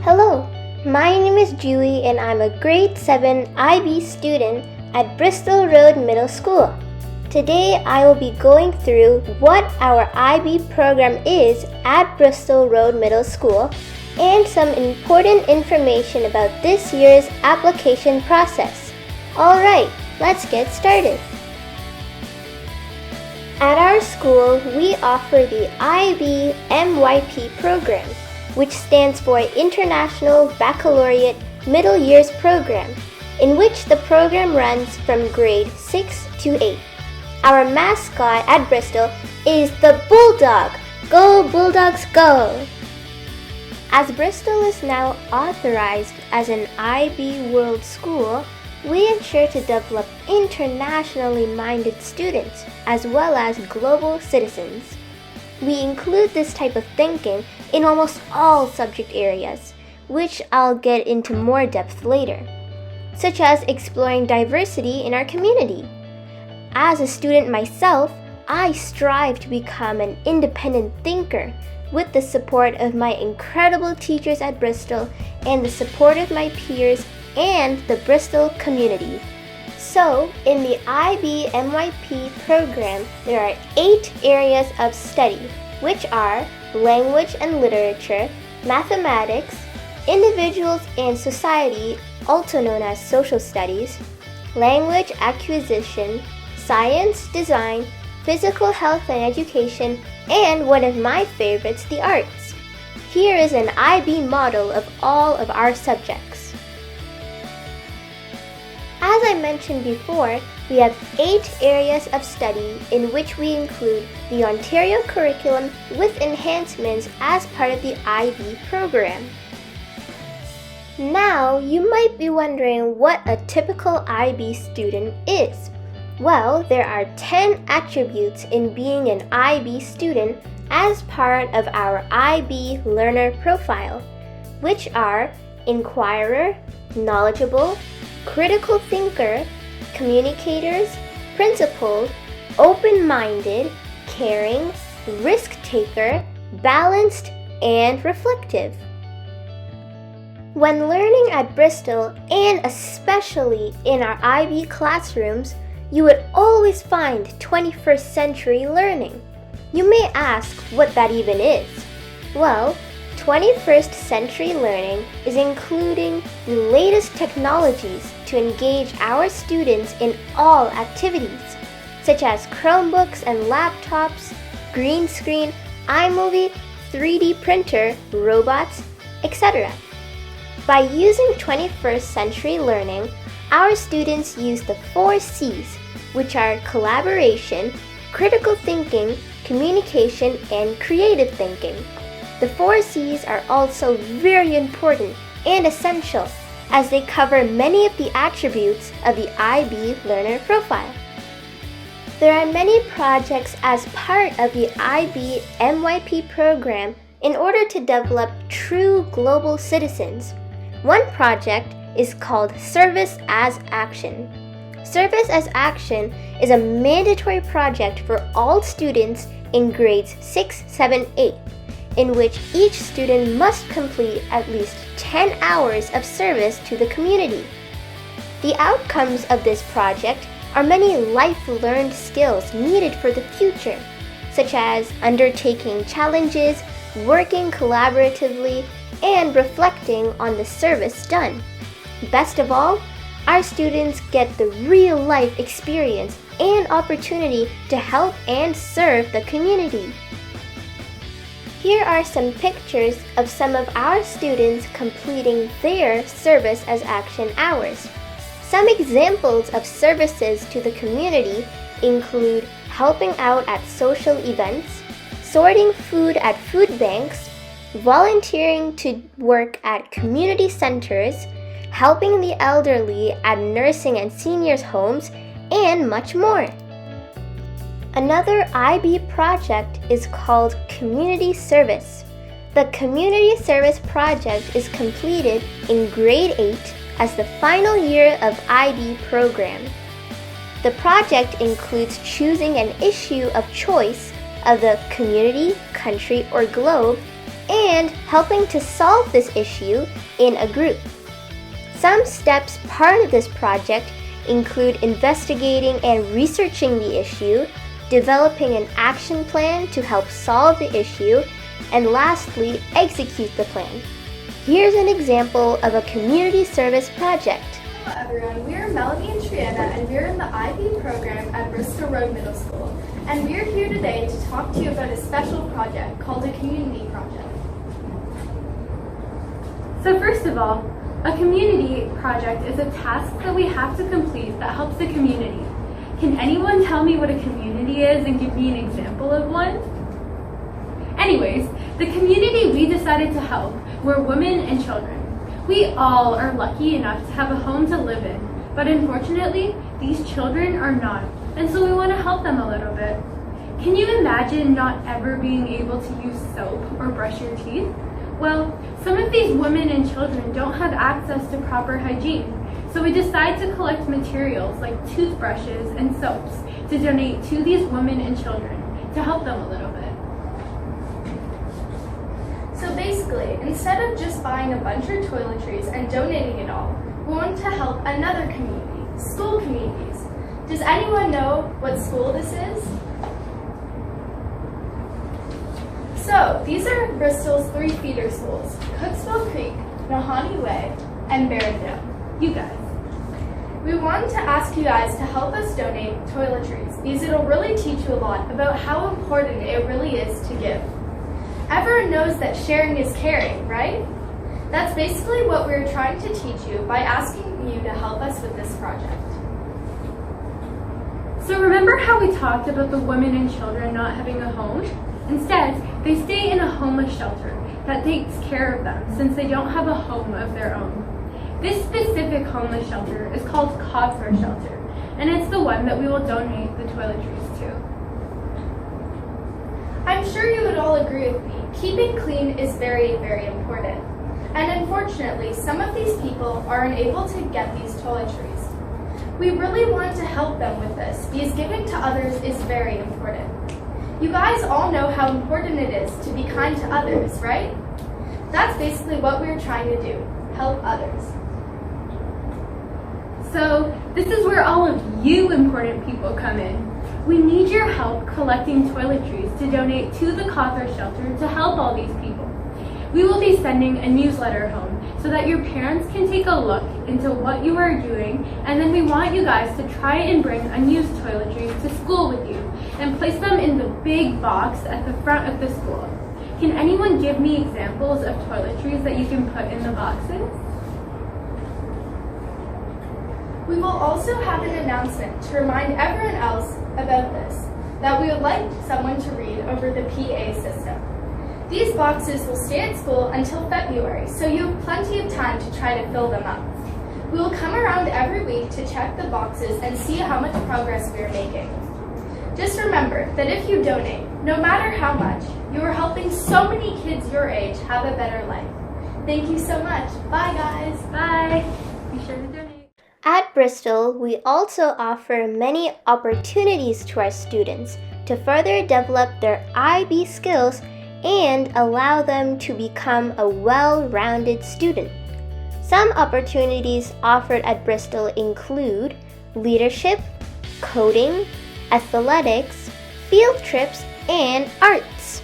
Hello, my name is Julie and I'm a grade 7 IB student at Bristol Road Middle School. Today I will be going through what our IB program is at Bristol Road Middle School and some important information about this year's application process. Alright, let's get started. At our school, we offer the IB MYP program, which stands for International Baccalaureate Middle Years Program, in which the program runs from grade 6 to 8. Our mascot at Bristol is the Bulldog. Go Bulldogs go! As Bristol is now authorized as an IB World School, we ensure to develop internationally minded students as well as global citizens. We include this type of thinking in almost all subject areas, which I'll get into more depth later, such as exploring diversity in our community. As a student myself, I strive to become an independent thinker with the support of my incredible teachers at Bristol and the support of my peers and the Bristol community. So, in the IB MYP program, there are 8 areas of study, which are language and literature, mathematics, individuals and society, also known as social studies, language acquisition, science, design, physical health and education, and one of my favorites, the arts. Here is an IB model of all of our subjects. As I mentioned before, we have 8 areas of study in which we include the Ontario curriculum with enhancements as part of the IB program. Now, you might be wondering what a typical IB student is. Well, there are 10 attributes in being an IB student as part of our IB learner profile, which are inquirer, knowledgeable, critical thinker, communicators, principled, open-minded, caring, risk-taker, balanced, and reflective. When learning at Bristol, and especially in our IB classrooms, you would always find 21st century learning. You may ask what that even is. Well, 21st century learning is including the latest technologies to engage our students in all activities, such as Chromebooks and laptops, green screen, iMovie, 3D printer, robots, etc. By using 21st century learning, our students use the 4 C's, which are collaboration, critical thinking, communication, and creative thinking. The 4 C's are also very important and essential as they cover many of the attributes of the IB learner profile. There are many projects as part of the IB MYP program in order to develop true global citizens. One project is called Service as Action. Service as Action is a mandatory project for all students in grades 6, 7, 8. In which each student must complete at least 10 hours of service to the community. The outcomes of this project are many life-learned skills needed for the future, such as undertaking challenges, working collaboratively, and reflecting on the service done. Best of all, our students get the real-life experience and opportunity to help and serve the community. Here are some pictures of some of our students completing their Service as Action hours. Some examples of services to the community include helping out at social events, sorting food at food banks, volunteering to work at community centers, helping the elderly at nursing and seniors' homes, and much more. Another IB project is called Community Service. The Community Service project is completed in grade 8 as the final year of IB program. The project includes choosing an issue of choice of the community, country, or globe and helping to solve this issue in a group. Some steps part of this project include investigating and researching the issue, developing an action plan to help solve the issue, and lastly, execute the plan. Here's an example of a community service project. Hello everyone, we are Melanie and Triana and we are in the IB program at Bristol Road Middle School. And we are here today to talk to you about a special project called a community project. So first of all, a community project is a task that we have to complete that helps the community. Can anyone tell me what a community is and give me an example of one? Anyways, the community we decided to help were women and children. We all are lucky enough to have a home to live in, but unfortunately, these children are not, and so we want to help them a little bit. Can you imagine not ever being able to use soap or brush your teeth? Well, some of these women and children don't have access to proper hygiene, so we decided to collect materials like toothbrushes and soaps to donate to these women and children to help them a little bit. So basically, instead of just buying a bunch of toiletries and donating it all, we want to help another community, school communities. Does anyone know what school this is? So, these are Bristol's 3 feeder schools, Cooksville Creek, Nahani Way, and Barrendale. You guys. We wanted to ask you guys to help us donate toiletries because it'll really teach you a lot about how important it really is to give. Everyone knows that sharing is caring, right? That's basically what we're trying to teach you by asking you to help us with this project. So remember how we talked about the women and children not having a home? Instead, they stay in a homeless shelter that takes care of them since they don't have a home of their own. This specific homeless shelter is called Codfer Shelter, and it's the one that we will donate the toiletries to. I'm sure you would all agree with me, keeping clean is very, very important. And unfortunately, some of these people are unable to get these toiletries. We really want to help them with this because giving to others is very important. You guys all know how important it is to be kind to others, right? That's basically what we're trying to do, help others. So this is where all of you important people come in. We need your help collecting toiletries to donate to the Codfer Shelter to help all these people. We will be sending a newsletter home so that your parents can take a look into what you are doing, and then we want you guys to try and bring unused toiletries to school with you and place them in the big box at the front of the school. Can anyone give me examples of toiletries that you can put in the boxes? We will also have an announcement to remind everyone else about this, that we would like someone to read over the PA system. These boxes will stay at school until February, so you have plenty of time to try to fill them up. We will come around every week to check the boxes and see how much progress we are making. Just remember that if you donate, no matter how much, you are helping so many kids your age have a better life. Thank you so much. Bye guys. Bye. Be sure to donate. At Bristol, we also offer many opportunities to our students to further develop their IB skills and allow them to become a well-rounded student. Some opportunities offered at Bristol include leadership, coding, athletics, field trips, and arts.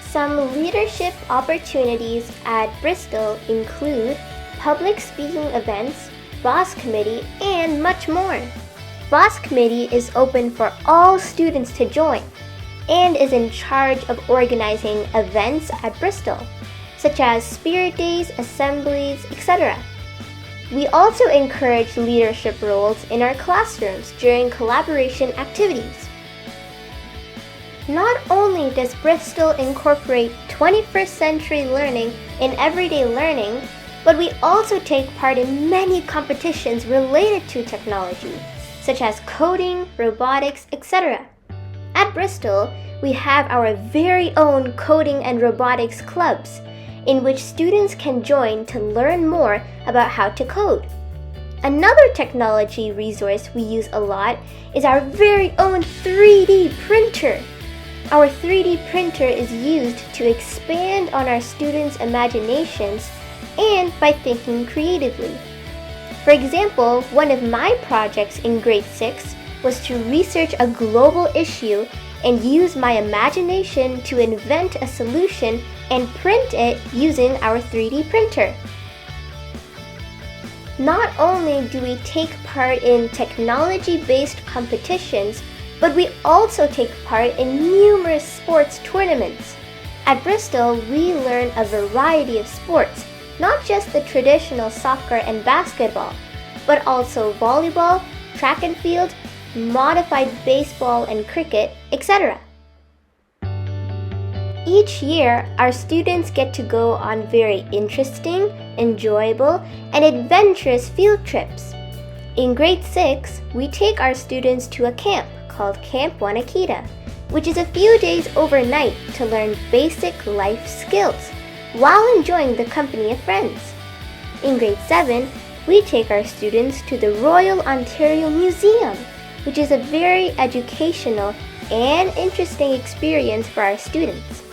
Some leadership opportunities at Bristol include public speaking events, Boss Committee, and much more. Boss Committee is open for all students to join and is in charge of organizing events at Bristol, such as Spirit Days, assemblies, etc. We also encourage leadership roles in our classrooms during collaboration activities. Not only does Bristol incorporate 21st century learning in everyday learning, but we also take part in many competitions related to technology, such as coding, robotics, etc. At Bristol, we have our very own coding and robotics clubs, in which students can join to learn more about how to code. Another technology resource we use a lot is our very own 3D printer. Our 3D printer is used to expand on our students' imaginations and by thinking creatively. For example, one of my projects in grade 6 was to research a global issue and use my imagination to invent a solution and print it using our 3D printer. Not only do we take part in technology-based competitions, but we also take part in numerous sports tournaments. At Bristol, we learn a variety of sports, not just the traditional soccer and basketball, but also volleyball, track and field, modified baseball and cricket, etc. Each year, our students get to go on very interesting, enjoyable, and adventurous field trips. In grade 6, we take our students to a camp called Camp Wanakita, which is a few days overnight to learn basic life skills while enjoying the company of friends. In grade 7, we take our students to the Royal Ontario Museum, which is a very educational and interesting experience for our students.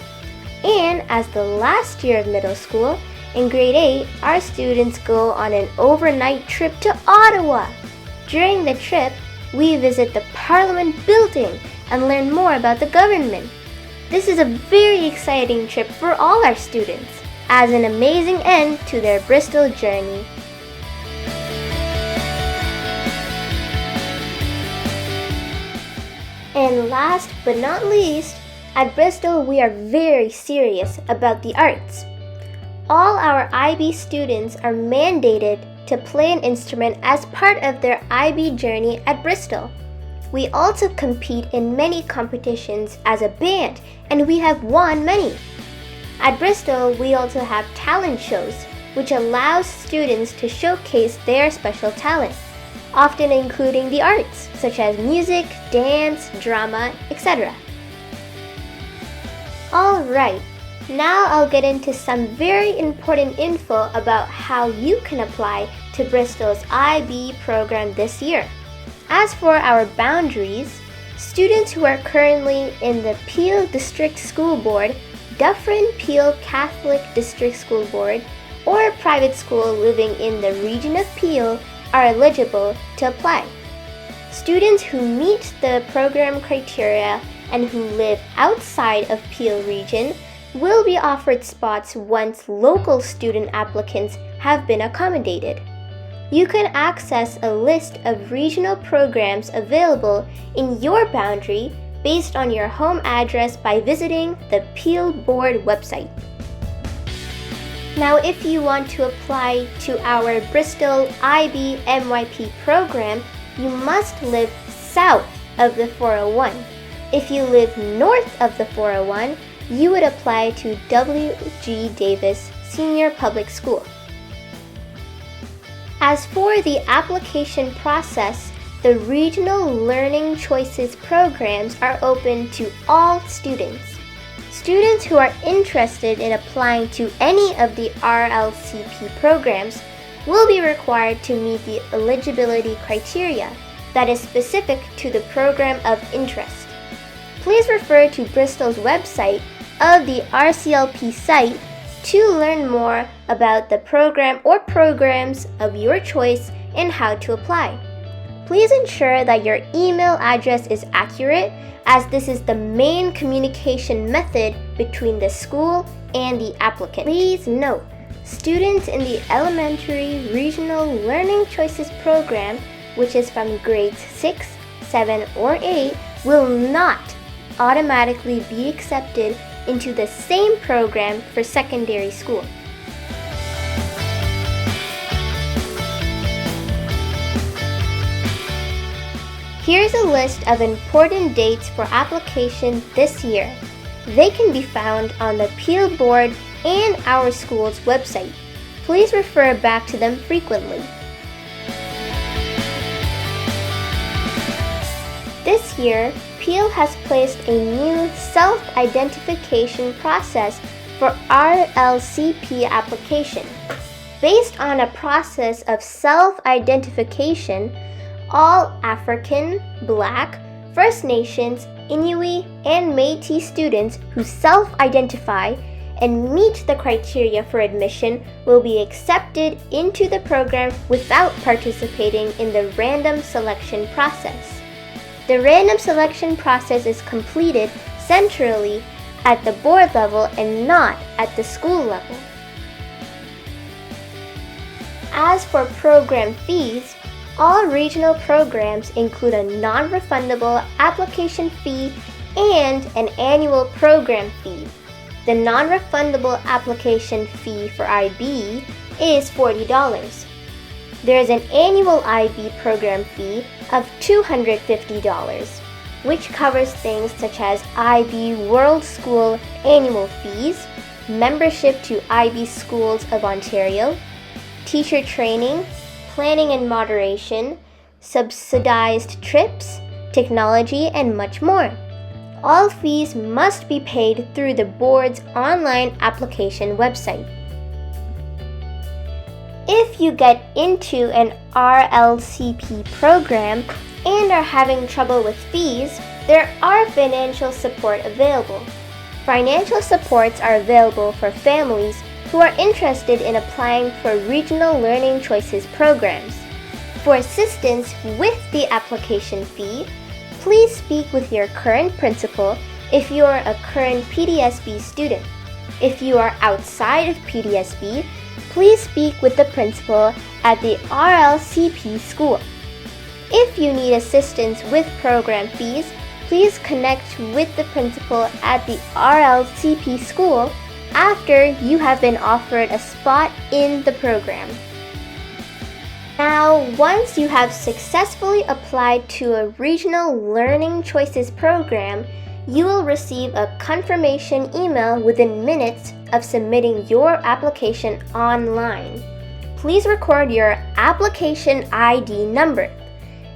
And as the last year of middle school, in grade 8, our students go on an overnight trip to Ottawa. During the trip, we visit the Parliament building and learn more about the government. This is a very exciting trip for all our students, as an amazing end to their Bristol journey. And last but not least, at Bristol we are very serious about the arts. All our IB students are mandated to play an instrument as part of their IB journey at Bristol. We also compete in many competitions as a band, and we have won many. At Bristol, we also have talent shows, which allows students to showcase their special talent, often including the arts, such as music, dance, drama, etc. Alright, now I'll get into some very important info about how you can apply to Bristol's IB program this year. As for our boundaries, students who are currently in the Peel District School Board, Dufferin Peel Catholic District School Board, or a private school living in the region of Peel are eligible to apply. Students who meet the program criteria and who live outside of Peel region will be offered spots once local student applicants have been accommodated. You can access a list of regional programs available in your boundary based on your home address by visiting the Peel Board website. Now, if you want to apply to our Bristol IB MYP program, you must live south of the 401. If you live north of the 401, you would apply to W.G. Davis Senior Public School. As for the application process, the Regional Learning Choices programs are open to all students. Students who are interested in applying to any of the RLCP programs will be required to meet the eligibility criteria that is specific to the program of interest. Please refer to Bristol's website of the RCLP site to learn more about the program or programs of your choice and how to apply. Please ensure that your email address is accurate, as this is the main communication method between the school and the applicant. Please note, students in the Elementary Regional Learning Choices program, which is from grades 6, 7, or 8, will not automatically be accepted into the same program for secondary school. Here's a list of important dates for application this year. They can be found on the Peel Board and our school's website. Please refer back to them frequently. This year, Peel has placed a new self-identification process for RLCP application. Based on a process of self-identification, all African, Black, First Nations, Inuit, and Métis students who self-identify and meet the criteria for admission will be accepted into the program without participating in the random selection process. The random selection process is completed centrally at the board level and not at the school level. As for program fees, all regional programs include a non-refundable application fee and an annual program fee. The non-refundable application fee for IB is $40. There is an annual IB program fee of $250, which covers things such as IB World School annual fees, membership to IB Schools of Ontario, teacher training, planning and moderation, subsidized trips, technology, and much more. All fees must be paid through the board's online application website. If you get into an RLCP program and are having trouble with fees, there are financial support available. Financial supports are available for families who are interested in applying for Regional Learning Choices programs. For assistance with the application fee, please speak with your current principal if you are a current PDSB student. If you are outside of PDSB, please speak with the principal at the RLCP school. If you need assistance with program fees, please connect with the principal at the RLCP school after you have been offered a spot in the program. Now, once you have successfully applied to a Regional Learning Choices program, you will receive a confirmation email within minutes of submitting your application online. Please record your application ID number.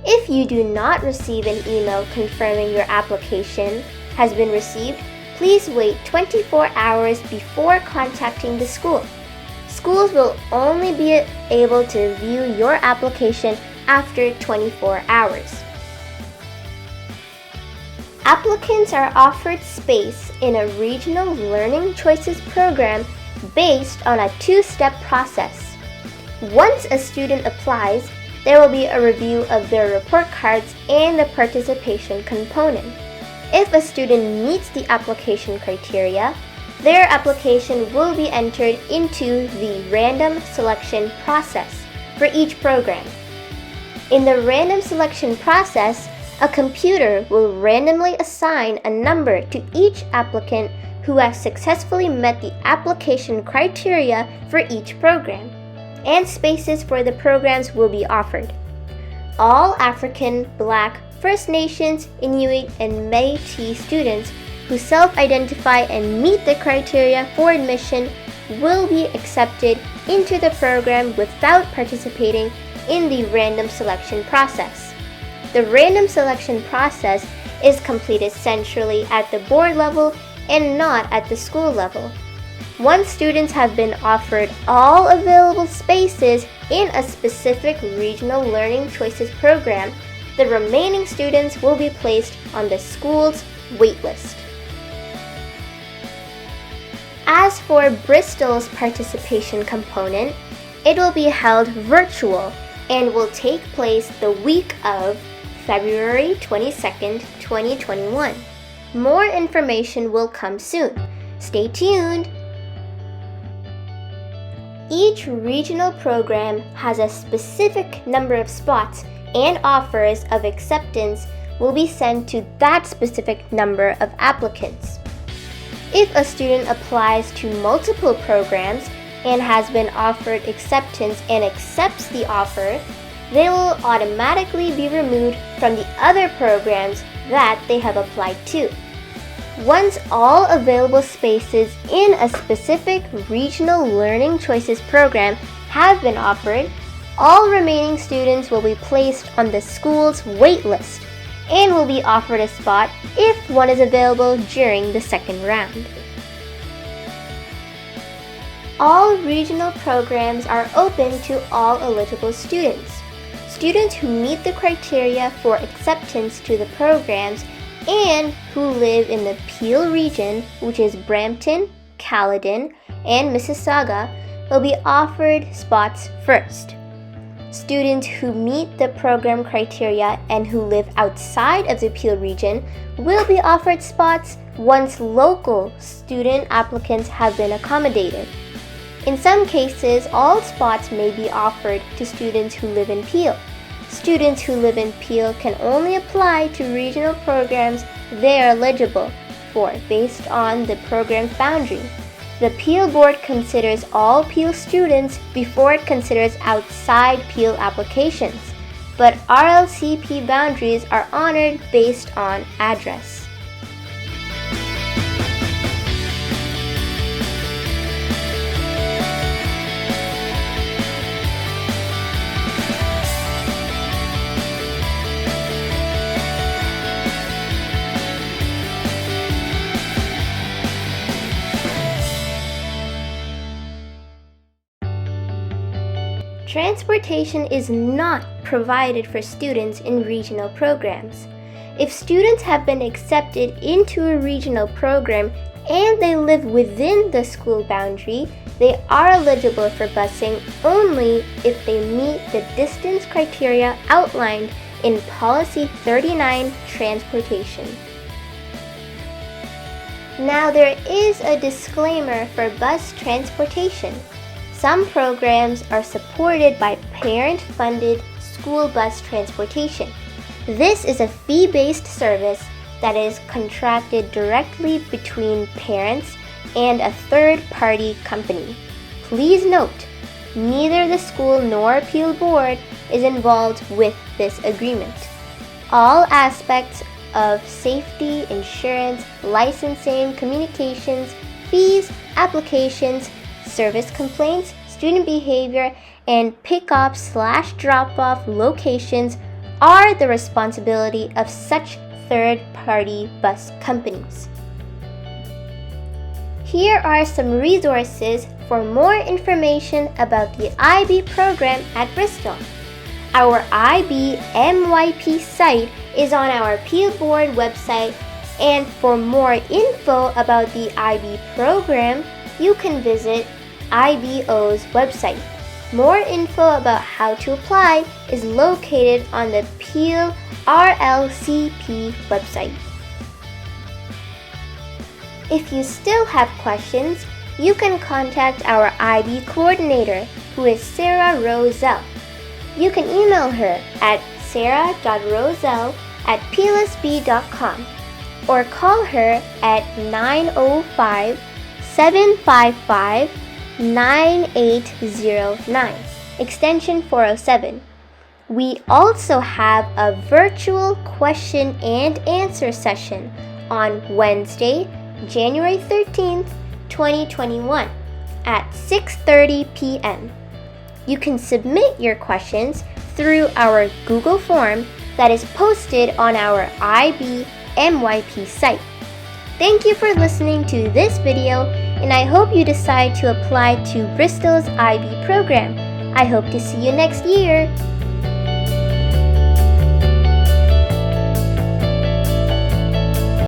If you do not receive an email confirming your application has been received, please wait 24 hours before contacting the school. Schools will only be able to view your application after 24 hours. Applicants are offered space in a Regional Learning Choices program based on a two-step process. Once a student applies, there will be a review of their report cards and the participation component. If a student meets the application criteria, their application will be entered into the random selection process for each program. In the random selection process, a computer will randomly assign a number to each applicant who has successfully met the application criteria for each program, and spaces for the programs will be offered. All African, Black, First Nations, Inuit, and Métis students who self-identify and meet the criteria for admission will be accepted into the program without participating in the random selection process. The random selection process is completed centrally at the board level and not at the school level. Once students have been offered all available spaces in a specific Regional Learning Choices program, the remaining students will be placed on the school's waitlist. As for Bristol's participation component, it will be held virtual and will take place the week of February 22nd, 2021. More information will come soon. Stay tuned! Each regional program has a specific number of spots, and offers of acceptance will be sent to that specific number of applicants. If a student applies to multiple programs and has been offered acceptance and accepts the offer, they will automatically be removed from the other programs that they have applied to. Once all available spaces in a specific Regional Learning Choices program have been offered, all remaining students will be placed on the school's waitlist and will be offered a spot if one is available during the second round. All regional programs are open to all eligible students. Students who meet the criteria for acceptance to the programs and who live in the Peel region, which is Brampton, Caledon, and Mississauga, will be offered spots first. Students who meet the program criteria and who live outside of the Peel region will be offered spots once local student applicants have been accommodated. In some cases, all spots may be offered to students who live in Peel. Students who live in Peel can only apply to regional programs they are eligible for based on the program's boundary. The Peel Board considers all Peel students before it considers outside Peel applications, but RLCP boundaries are honored based on address. Transportation is not provided for students in regional programs. If students have been accepted into a regional program and they live within the school boundary, they are eligible for busing only if they meet the distance criteria outlined in Policy 39 Transportation. Now there is a disclaimer for bus transportation. Some programs are supported by parent-funded school bus transportation. This is a fee-based service that is contracted directly between parents and a third-party company. Please note, neither the school nor Peel Board is involved with this agreement. All aspects of safety, insurance, licensing, communications, fees, applications, service complaints, student behavior, and pick-up/drop-off locations are the responsibility of such third-party bus companies. Here are some resources for more information about the IB program at Bristol. Our IB MYP site is on our Peel Board website, and for more info about the IB program, you can visit IBO's website. More info about how to apply is located on the Peel RLCP website. If you still have questions, you can contact our IB coordinator, who is Sarah Roselle. You can email her at sarah.roselle@peelsb.com or call her at 905-755-9809, extension 407. We also have a virtual question and answer session on Wednesday, January 13th, 2021 at 6:30 p.m. You can submit your questions through our Google form that is posted on our IB MYP site. Thank you for listening to this video, and I hope you decide to apply to Bristol's IB program. I hope to see you next year.